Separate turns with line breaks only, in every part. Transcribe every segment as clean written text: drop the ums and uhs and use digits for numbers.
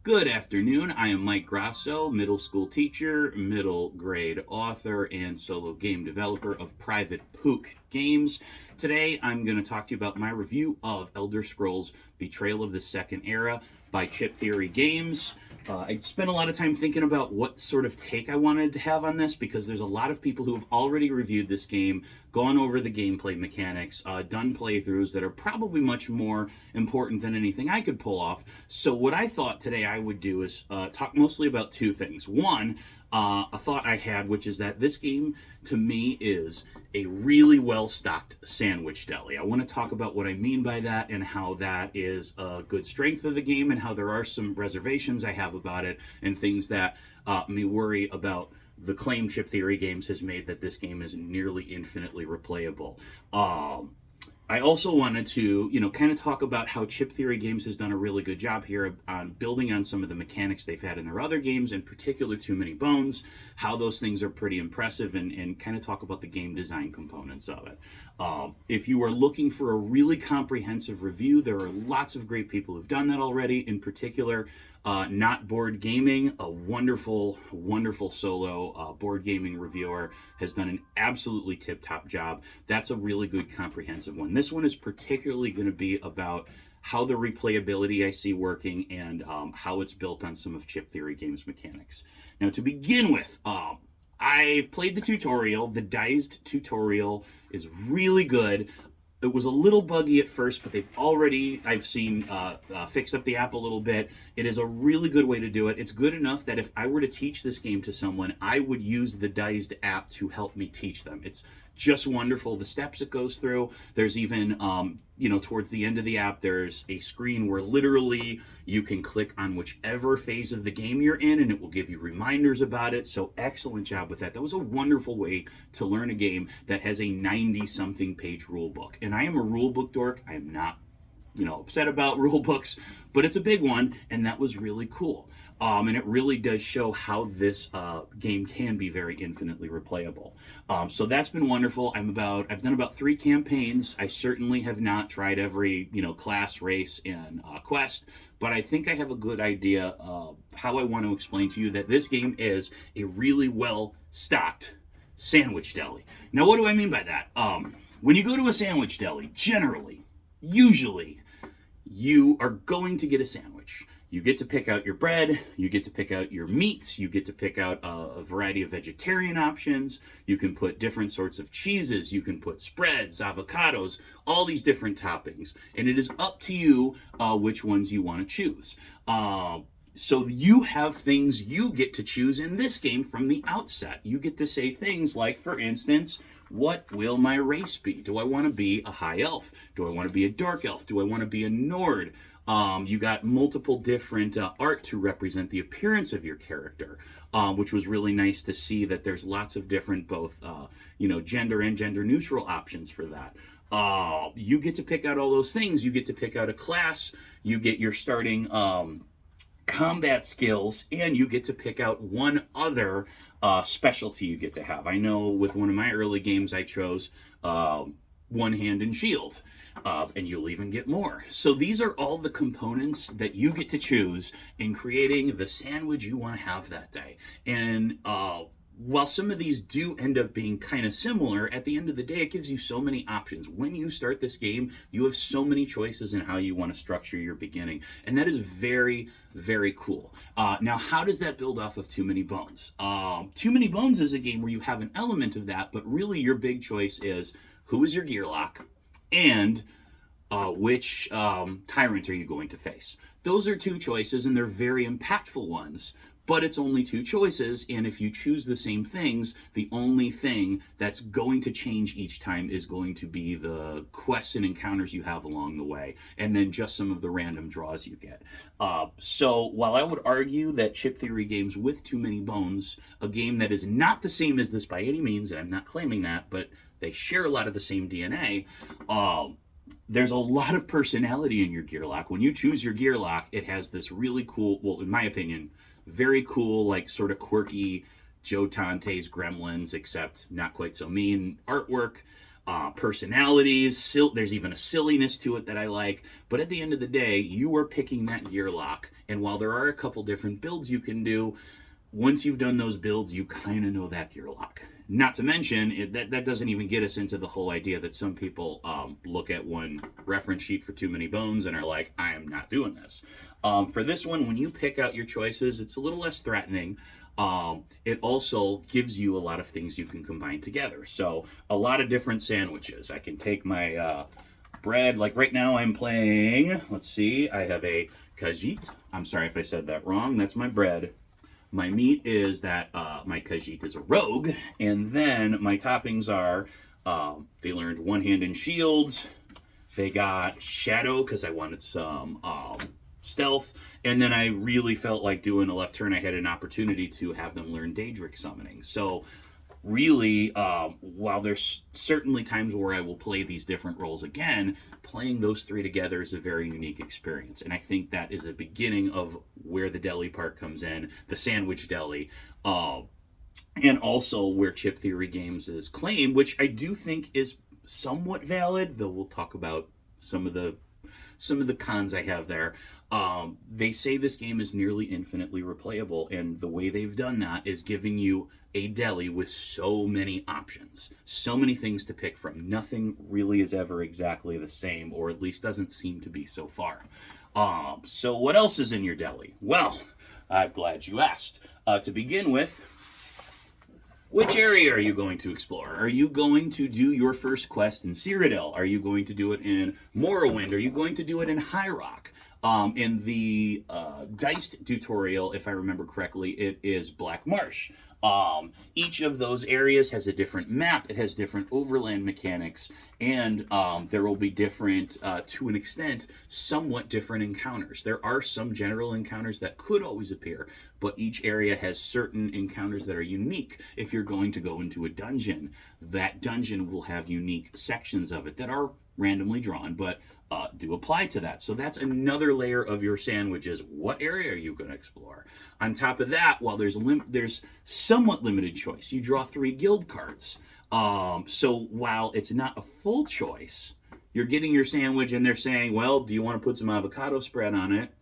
Good afternoon. I am Mike Grasso, middle school teacher, middle grade author, and solo game developer of Private Pook Games. Today, I'm going to talk to you about my review of Elder Scrolls Betrayal of the Second Era by Chip Theory Games. I spent a lot of time thinking about what sort of take I wanted to have on this because there's a lot of people who have already reviewed this game, gone over the gameplay mechanics, done playthroughs that are probably much more important than anything I could pull off. So what I thought today I would do is talk mostly about two things. One, a thought I had, which is that this game to me is a really well stocked sandwich deli. I want to talk about what I mean by that and how that is a good strength of the game and how there are some reservations I have about it and things that me worry about the claim Chip Theory Games has made that this game is nearly infinitely replayable. I also wanted to, kind of talk about how Chip Theory Games has done a really good job here on building on some of the mechanics they've had in their other games, in particular Too Many Bones, how those things are pretty impressive, and kind of talk about the game design components of it. If you are looking for a really comprehensive review, there are lots of great people who've done that already, in particular Not Board Gaming, a wonderful, wonderful solo board gaming reviewer, has done an absolutely tip-top job. That's a really good comprehensive one. This one is particularly going to be about how the replayability I see working and how it's built on some of Chip Theory Games mechanics. Now, to begin with, I've played the tutorial. The diced tutorial is really good. It was a little buggy at first, but I've seen fix up the app a little bit. It is a really good way to do it. It's good enough that if I were to teach this game to someone, I would use the diced app to help me teach them. It's just wonderful, the steps it goes through. There's even, towards the end of the app, there's a screen where literally you can click on whichever phase of the game you're in and it will give you reminders about it. So excellent job with that. That was a wonderful way to learn a game that has a 90-something page rule book. And I am a rule book dork. I am not upset about rule books, but it's a big one, and that was really cool. And it really does show how this game can be very infinitely replayable. So that's been wonderful. I've done about 3 campaigns. I certainly have not tried every class, race, and quest, but I think I have a good idea of how I want to explain to you that this game is a really well stocked sandwich deli. Now, what do I mean by that? When you go to a sandwich deli, usually, you are going to get a sandwich. You get to pick out your bread, you get to pick out your meats, you get to pick out a variety of vegetarian options, you can put different sorts of cheeses, you can put spreads, avocados, all these different toppings, and it is up to you which ones you want to choose. So you have things you get to choose in this game from the outset. You get to say things like, for instance, what will my race be? Do I want to be a high elf? Do I want to be a dark elf? Do I want to be a Nord? You got multiple different art to represent the appearance of your character, which was really nice to see that there's lots of different both, gender and gender neutral options for that. You get to pick out all those things. You get to pick out a class. You get your starting combat skills, and you get to pick out one other specialty you get to have. I know with one of my early games I chose one hand and shield, and you'll even get more. So these are all the components that you get to choose in creating the sandwich you want to have that day. And while some of these do end up being kind of similar, at the end of the day, it gives you so many options. When you start this game, you have so many choices in how you want to structure your beginning. And that is very, very cool. Now, how does that build off of Too Many Bones? Too Many Bones is a game where you have an element of that, but really your big choice is who is your gear lock and which tyrant are you going to face. Those are 2 choices, and they're very impactful ones. But it's only 2 choices, and if you choose the same things, the only thing that's going to change each time is going to be the quests and encounters you have along the way, and then just some of the random draws you get. So while I would argue that Chip Theory Games with Too Many Bones, a game that is not the same as this by any means, and I'm not claiming that, but they share a lot of the same DNA, there's a lot of personality in your gear lock. When you choose your gear lock, it has this really cool, well, in my opinion, very cool, like sort of quirky Joe Tante's Gremlins, except not quite so mean artwork. personalities. There's even a silliness to it that I like. But at the end of the day, you are picking that gear lock. And while there are a couple different builds you can do, once you've done those builds, you kind of know that gear lock. Not to mention, that doesn't even get us into the whole idea that some people look at one reference sheet for Too Many Bones and are like, I am not doing this. For this one, when you pick out your choices, it's a little less threatening. It also gives you a lot of things you can combine together. So a lot of different sandwiches. I can take my bread, like right now I'm playing, let's see, I have a kajit. I'm sorry if I said that wrong. That's my bread. My meat is that my kajit is a rogue, and then my toppings are, they learned One Hand and Shields, they got Shadow because I wanted some stealth, and then I really felt like doing a left turn. I had an opportunity to have them learn Daedric Summoning. So really, while there's certainly times where I will play these different roles again, playing those three together is a very unique experience. And I think that is a beginning of where the deli part comes in, the sandwich deli, and also where Chip Theory Games is claim, which I do think is somewhat valid, though we'll talk about some of the cons I have there. They say this game is nearly infinitely replayable, and the way they've done that is giving you a deli with so many options, so many things to pick from. Nothing really is ever exactly the same, or at least doesn't seem to be so far. So what else is in your deli? Well, I'm glad you asked. To begin with, which area are you going to explore? Are you going to do your first quest in Cyrodiil? Are you going to do it in Morrowind? Are you going to do it in High Rock? In the Diced tutorial, if I remember correctly, it is Black Marsh. Each of those areas has a different map, it has different overland mechanics, and there will be different, to an extent, somewhat different encounters. There are some general encounters that could always appear, but each area has certain encounters that are unique. If you're going to go into a dungeon, that dungeon will have unique sections of it that are randomly drawn, but do apply to that. So that's another layer of your sandwiches. What area are you going to explore? On top of that, while there's somewhat limited choice, you draw 3 guild cards. So while it's not a full choice, you're getting your sandwich and they're saying, well, do you want to put some avocado spread on it?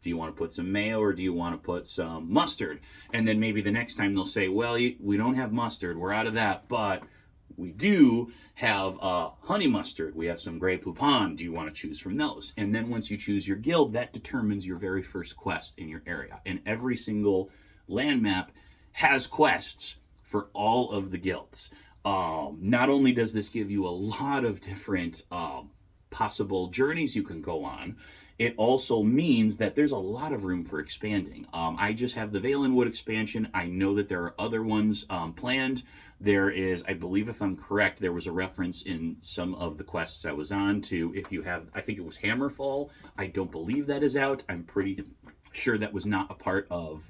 Do you want to put some mayo, or do you want to put some mustard? And then maybe the next time they'll say, well, we don't have mustard, we're out of that, but we do have honey mustard. We have some Grey Poupon. Do you want to choose from those? And then once you choose your guild, that determines your very first quest in your area. And every single land map has quests for all of the guilds. Not only does this give you a lot of different possible journeys you can go on, it also means that there's a lot of room for expanding. I just have the Valenwood expansion. I know that there are other ones planned. There is, I believe if I'm correct, there was a reference in some of the quests I was on to, if you have, I think it was Hammerfall. I don't believe that is out. I'm pretty sure that was not a part of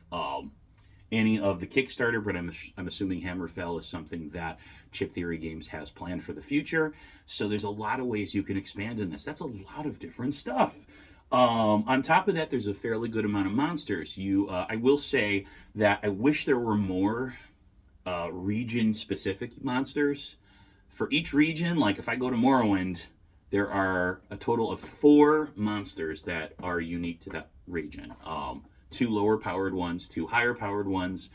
any of the Kickstarter, but I'm assuming Hammerfell is something that Chip Theory Games has planned for the future. So there's a lot of ways you can expand in this. That's a lot of different stuff. On top of that, there's a fairly good amount of monsters. I will say that I wish there were more region-specific monsters. For each region, like if I go to Morrowind, there are a total of 4 monsters that are unique to that region. 2 lower-powered ones, 2 higher-powered ones.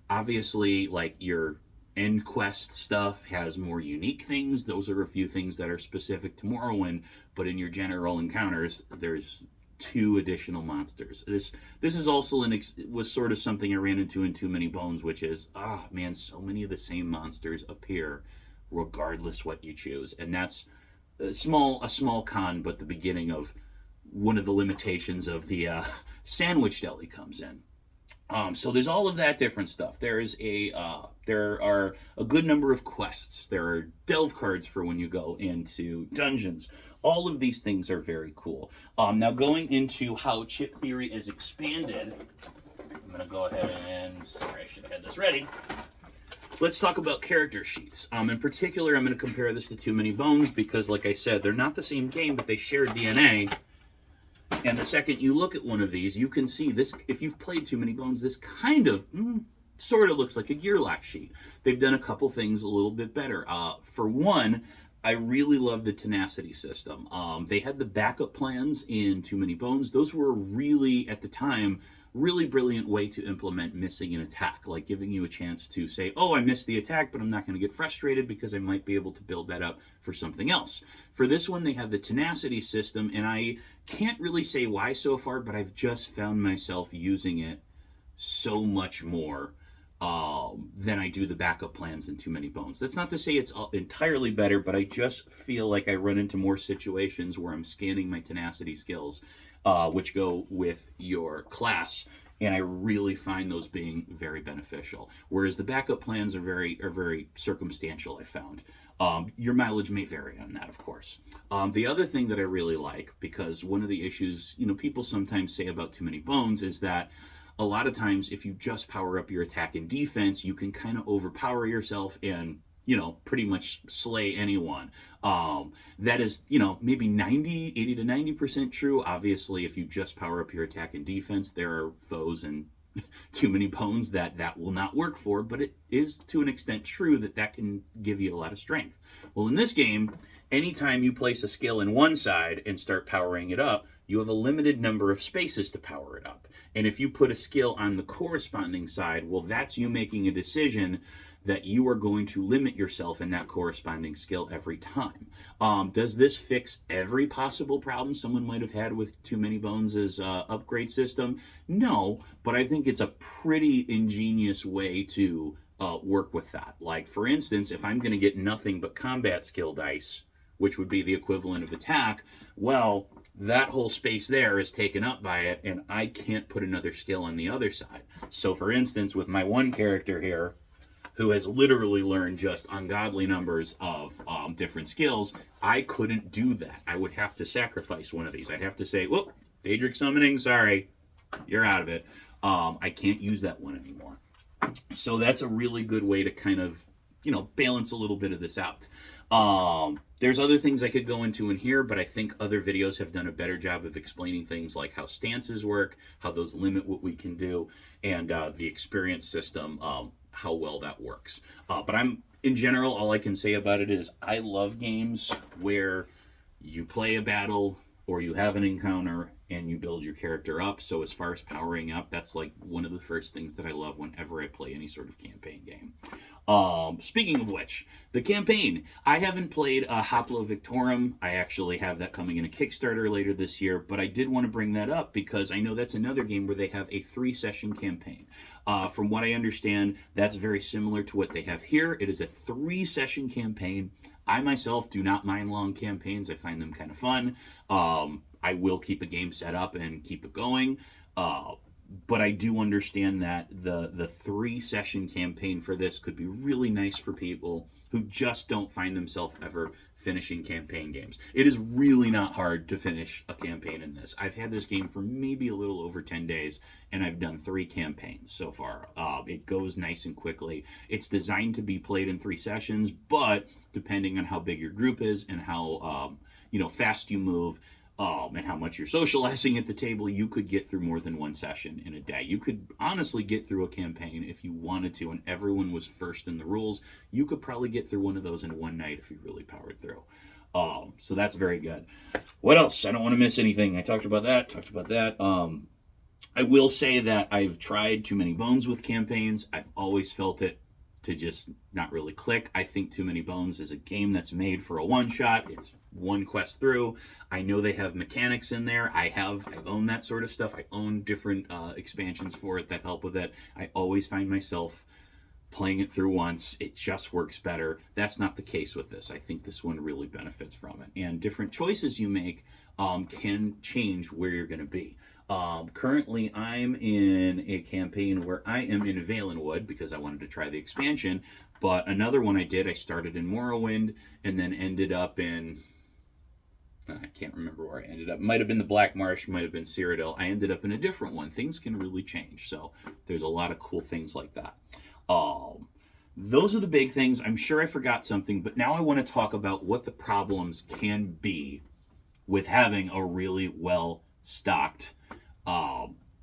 Obviously, like your end quest stuff has more unique things. Those are a few things that are specific to Morrowind, but in your general encounters, there's 2 additional monsters. This is also was sort of something I ran into in Too Many Bones, which is, man, so many of the same monsters appear regardless what you choose. And that's a small con, but the beginning of one of the limitations of the sandwich deli comes in. So there's all of that different stuff. There are a good number of quests. There are delve cards for when you go into dungeons. All of these things are very cool. Now going into how Chip Theory is expanded, I'm going to go ahead and, sorry, I should have had this ready. Let's talk about character sheets. In particular, I'm going to compare this to Too Many Bones because, like I said, they're not the same game, but they share DNA. And the second you look at one of these, you can see this. If you've played Too Many Bones, this kind of sort of looks like a gear lock sheet. They've done a couple things a little bit better. For one, I really love the tenacity system. They had the backup plans in Too Many Bones. Those were really, at the time, really brilliant way to implement missing an attack, like giving you a chance to say, oh, I missed the attack, but I'm not going to get frustrated because I might be able to build that up for something else. For this one, they have the tenacity system, and I can't really say why so far, but I've just found myself using it so much more than I do the backup plans in Too Many Bones. That's not to say it's entirely better, but I just feel like I run into more situations where I'm scanning my tenacity skills, which go with your class, and I really find those being very beneficial. Whereas the backup plans are very circumstantial, I found. Your mileage may vary on that, of course. The other thing that I really like, because one of the issues people sometimes say about Too Many Bones is that a lot of times if you just power up your attack and defense, you can kind of overpower yourself and pretty much slay anyone. That is, maybe 80 to 90% true. Obviously, if you just power up your attack and defense, there are foes and Too Many Bones that will not work for, but it is to an extent true that can give you a lot of strength. Well, in this game, anytime you place a skill in one side and start powering it up, you have a limited number of spaces to power it up. And if you put a skill on the corresponding side, well, that's you making a decision that you are going to limit yourself in that corresponding skill every time. Does this fix every possible problem someone might have had with Too Many Bones' upgrade system? No, but I think it's a pretty ingenious way to work with that. Like, for instance, if I'm going to get nothing but combat skill dice, which would be the equivalent of attack, well, that whole space there is taken up by it, and I can't put another skill on the other side. So, for instance, with my one character here, who has literally learned just ungodly numbers of different skills, I couldn't do that. I would have to sacrifice one of these. I'd have to say, whoop, Daedric Summoning, sorry, you're out of it. I can't use that one anymore. So that's a really good way to kind of, balance a little bit of this out. There's other things I could go into in here, but I think other videos have done a better job of explaining things like how stances work, how those limit what we can do, and the experience system, how well that works. But in general, all I can say about it is I love games where you play a battle or you have an encounter and you build your character up. So as far as powering up, that's like one of the first things that I love whenever I play any sort of campaign game. Speaking of which, the campaign. I haven't played Hoplo Victorum. I actually have that coming in a Kickstarter later this year, but I did want to bring that up because I know that's another game where they have a 3-session campaign. From what I understand, that's very similar to what they have here. It is a 3-session campaign. I myself do not mind long campaigns. I find them kind of fun. I will keep a game set up and keep it going. But I do understand that the 3-session campaign for this could be really nice for people who just don't find themselves ever finishing campaign games. It is really not hard to finish a campaign in this. I've had this game for maybe a little over 10 days, and I've done 3 campaigns so far. It goes nice and quickly. It's designed to be played in 3 sessions, but depending on how big your group is and how fast you move, and how much you're socializing at the table, you could get through more than 1 session in a day. You could honestly get through a campaign if you wanted to, and everyone was first in the rules. You could probably get through one of those in one night if you really powered through. So that's very good. What else? I don't want to miss anything. I talked about that. I will say that I've tried Too Many Bones with campaigns. I've always felt it to just not really click. I think Too Many Bones is a game that's made for a one-shot. It's one quest through. I know they have mechanics in there. I own that sort of stuff. I own different expansions for it that help with it. I always find myself playing it through once. It just works better. That's not the case with this. I think this one really benefits from it. And different choices you make can change where you're going to be. Currently, I'm in a campaign where I am in Valenwood because I wanted to try the expansion. But another one I started in Morrowind and then ended up in... I can't remember where I ended up. Might have been the Black Marsh, might have been Cyrodiil. I ended up in a different one. Things can really change. So there's a lot of cool things like that. Those are the big things. I'm sure I forgot something, but now I want to talk about what the problems can be with having a really well-stocked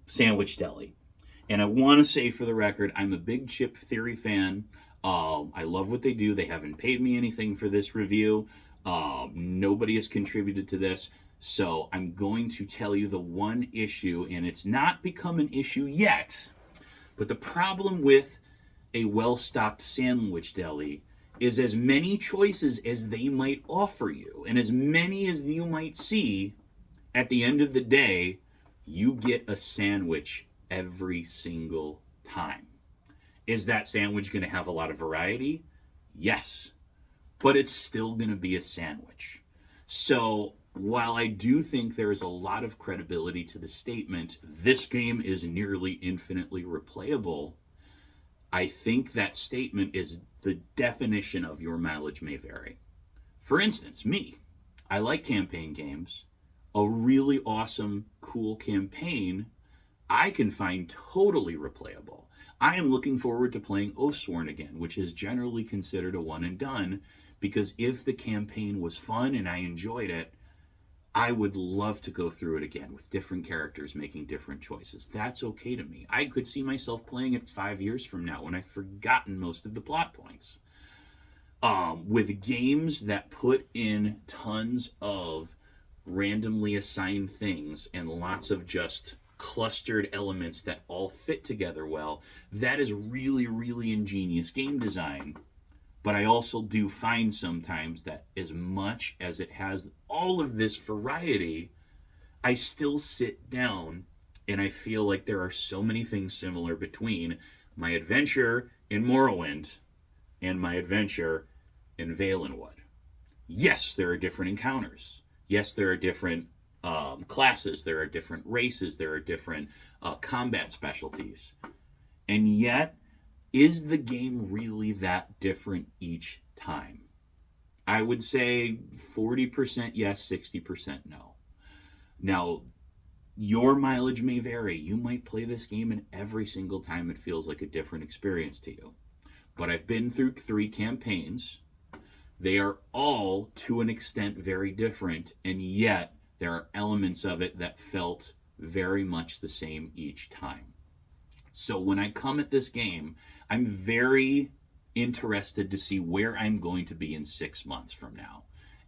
sandwich deli. And I want to say for the record, I'm a big Chip Theory fan. I love what they do. They haven't paid me anything for this review, Nobody has contributed to this. So I'm going to tell you the one issue, and it's not become an issue yet, but the problem with a well-stocked sandwich deli is as many choices as they might offer you, and as many as you might see, at the end of the day, you get a sandwich every single time. Is that sandwich going to have a lot of variety? Yes. But it's still going to be a sandwich. So while I do think there is a lot of credibility to the statement, this game is nearly infinitely replayable, I think that statement is the definition of your mileage may vary. For instance, me, I like campaign games. A really awesome, cool campaign I can find totally replayable. I am looking forward to playing Oathsworn again, which is generally considered a one and done, because if the campaign was fun and I enjoyed it, I would love to go through it again with different characters making different choices. That's okay to me. I could see myself playing it 5 years from now when I've forgotten most of the plot points. With games that put in tons of randomly assigned things and lots of just clustered elements that all fit together well, that is really, really ingenious game design. But I also do find sometimes that as much as it has all of this variety, I still sit down and I feel like there are so many things similar between my adventure in Morrowind and my adventure in Valenwood. Yes, there are different encounters. Yes, there are different classes. There are different races. There are different combat specialties. And yet, is the game really that different each time? I would say 40% yes, 60% no. Now, your mileage may vary. You might play this game and every single time it feels like a different experience to you. But I've been through 3 campaigns. They are all, to an extent, very different, and yet there are elements of it that felt very much the same each time. So when I come at this game, I'm very interested to see where I'm going to be in 6 months from now.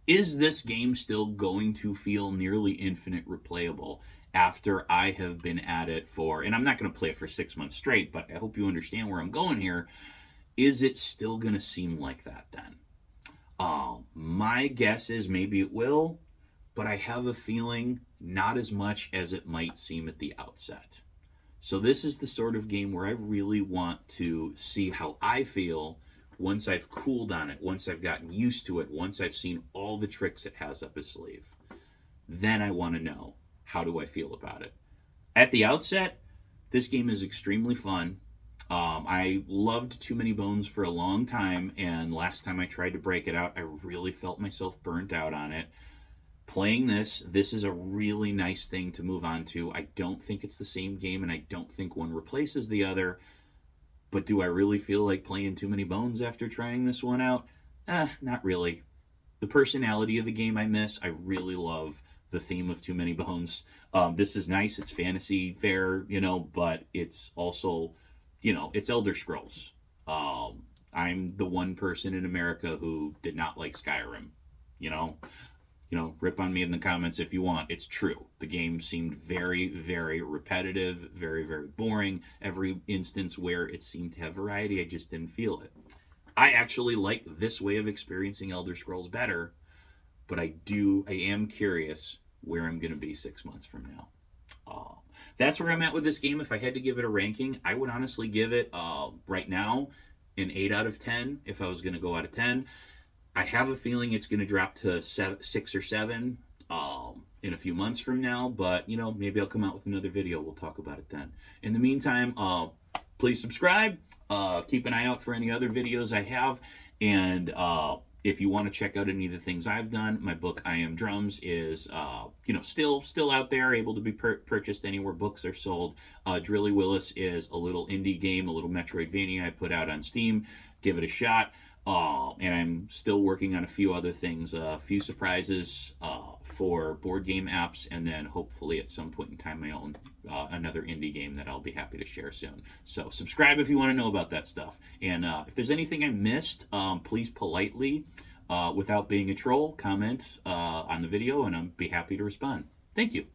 Is this game still going to feel nearly infinite replayable after I have been at it for, and I'm not going to play it for 6 months straight, but I hope you understand where I'm going here. Is it still going to seem like that then? My guess is maybe it will, but I have a feeling not as much as it might seem at the outset. So this is the sort of game where I really want to see how I feel once I've cooled on it, once I've gotten used to it, once I've seen all the tricks it has up its sleeve. Then I want to know, how do I feel about it? At the outset, this game is extremely fun. I loved Too Many Bones for a long time, and last time I tried to break it out, I really felt myself burnt out on it. Playing this is a really nice thing to move on to. I don't think it's the same game, and I don't think one replaces the other. But do I really feel like playing Too Many Bones after trying this one out? Not really. The personality of the game I miss. I really love the theme of Too Many Bones. This is nice. It's fantasy fare, but it's also, it's Elder Scrolls. I'm the one person in America who did not like Skyrim, rip on me in the comments if you want. It's true. The game seemed very, very repetitive, very, very boring. Every instance where it seemed to have variety, I just didn't feel it. I actually like this way of experiencing Elder Scrolls better, but I am curious where I'm going to be 6 months from now. That's where I'm at with this game. If I had to give it a ranking, I would honestly give it, right now, an 8 out of 10 if I was going to go out of 10. I have a feeling it's going to drop to 6 or 7 in a few months from now, but, maybe I'll come out with another video. We'll talk about it then. In the meantime, please subscribe. Keep an eye out for any other videos I have, and if you want to check out any of the things I've done, my book I Am Drums is still out there, able to be purchased anywhere books are sold. Drilly Willis is a little indie game, a little Metroidvania I put out on Steam. Give it a shot. And I'm still working on a few other things, a few surprises for board game apps, and then hopefully at some point in time my own another indie game that I'll be happy to share soon. So subscribe if you want to know about that stuff. And if there's anything I missed, please politely without being a troll, comment on the video and I'll be happy to respond. Thank you.